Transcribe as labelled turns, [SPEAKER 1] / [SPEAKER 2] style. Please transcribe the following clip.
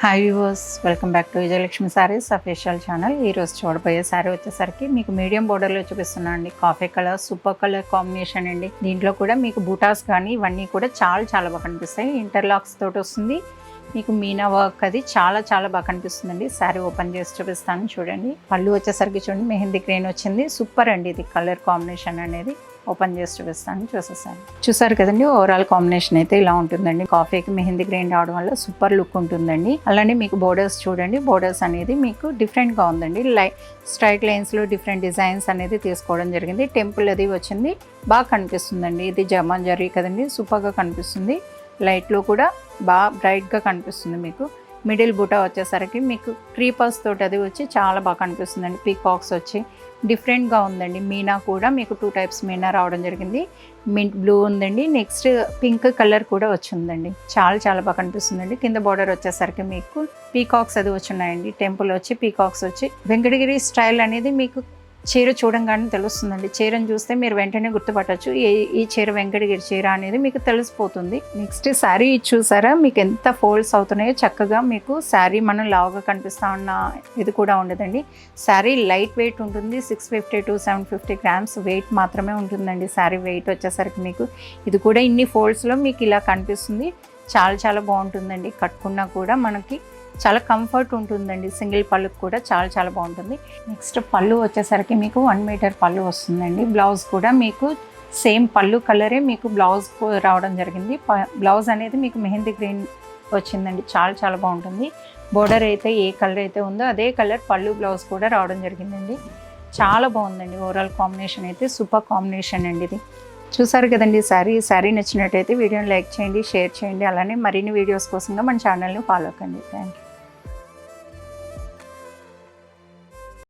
[SPEAKER 1] Hi viewers, welcome back to Vijayalakshmi saris official channel. ఈరోజు చూడబోయే sorry వచ్చేసరికి మీకు మీడియం బోర్డర్లో చూపిస్తున్నాను అండి. Coffee colour, super colour combination అండి. దీంట్లో కూడా మీకు బూటాస్ కానీ ఇవన్నీ కూడా చాలా బాగా కనిపిస్తాయి. ఇంటర్లాక్స్ తోటి వస్తుంది. మీకు మీనా వర్క్ అది చాలా బాగా కనిపిస్తుందండి. శారీ ఓపెన్ చేసి చూపిస్తాను చూడండి. పళ్ళు వచ్చేసరికి చూడండి మెహందీ గ్రీన్ వచ్చింది. సూపర్ అండి ఇది కలర్ కాంబినేషన్ అనేది. ఓపెన్ చేసి చూపిస్తాను, చూసారు కదండి. ఓవరాల్ కాంబినేషన్ అయితే ఇలా ఉంటుందండి. కాఫీకి మెహందీ గ్రీన్ రావడం వల్ల సూపర్ లుక్ ఉంటుందండి. అలానే మీకు బోర్డర్స్ చూడండి. బోర్డర్స్ అనేది మీకు డిఫరెంట్గా ఉందండి. స్ట్రైట్ లైన్స్లో డిఫరెంట్ డిజైన్స్ అనేది తీసుకోవడం జరిగింది. టెంపుల్ అది వచ్చింది, బాగా కనిపిస్తుందండి. ఇది జమాన్ జరీ కదండి, సూపర్గా కనిపిస్తుంది. లైట్లో కూడా బాగా బ్రైట్గా కనిపిస్తుంది. మీకు మిడిల్ బూటా వచ్చేసరికి మీకు క్రీపర్స్ తోటి అది వచ్చి చాలా బాగా కనిపిస్తుందండి. పీకాక్స్ వచ్చి డిఫరెంట్గా ఉందండి. మీనా కూడా మీకు 2 టైప్స్ మీనా రావడం జరిగింది. మింట్ బ్లూ ఉందండి, నెక్స్ట్ పింక్ కలర్ కూడా వచ్చిందండి. చాలా బాగా కనిపిస్తుందండి. కింద బార్డర్ వచ్చేసరికి మీకు పీకాక్స్ అది వచ్చున్నాయండి. టెంపుల్ వచ్చి పీకాక్స్ వచ్చి వెంకటగిరి స్టైల్ అనేది మీకు చీర చూడంగానే తెలుస్తుందండి. చీరను చూస్తే మీరు వెంటనే గుర్తుపట్టచ్చు ఈ చీర వెంకటగిరి చీర అనేది మీకు తెలిసిపోతుంది. నెక్స్ట్ శారీ చూసారా, మీకు ఎంత ఫోల్డ్స్ అవుతున్నాయో చక్కగా. మీకు శారీ మనం లావుగా కనిపిస్తా ఉన్న ఇది కూడా ఉండదండి. శారీ లైట్ వెయిట్ ఉంటుంది. 650 to 750 grams వెయిట్ మాత్రమే ఉంటుందండి. శారీ వెయిట్ వచ్చేసరికి మీకు ఇది కూడా ఇన్ని ఫోల్డ్స్లో మీకు ఇలా కనిపిస్తుంది. చాలా బాగుంటుందండి. కట్టుకున్నా కూడా మనకి చాలా కంఫర్ట్ ఉంటుందండి. సింగిల్ పళ్ళుకి కూడా చాలా బాగుంటుంది. నెక్స్ట్ పళ్ళు వచ్చేసరికి మీకు 1 మీటర్ పళ్ళు వస్తుందండి. బ్లౌజ్ కూడా మీకు సేమ్ పళ్ళు కలరే మీకు బ్లౌజ్ రావడం జరిగింది. బ్లౌజ్ అనేది మీకు మెహందీ గ్రీన్ వచ్చిందండి. చాలా బాగుంటుంది. బోర్డర్ అయితే ఏ కలర్ అయితే ఉందో అదే కలర్ పళ్ళు బ్లౌజ్ కూడా రావడం జరిగిందండి. చాలా బాగుందండి. ఓవరాల్ కాంబినేషన్ అయితే సూపర్ కాంబినేషన్ అండి ఇది. చూసారు కదండి. శారీ నచ్చినట్టయితే వీడియోని లైక్ చేయండి, షేర్ చేయండి. అలానే మరిన్ని వీడియోస్ కోసంగా మన ఛానల్ని ఫాలో కండి. Thank you.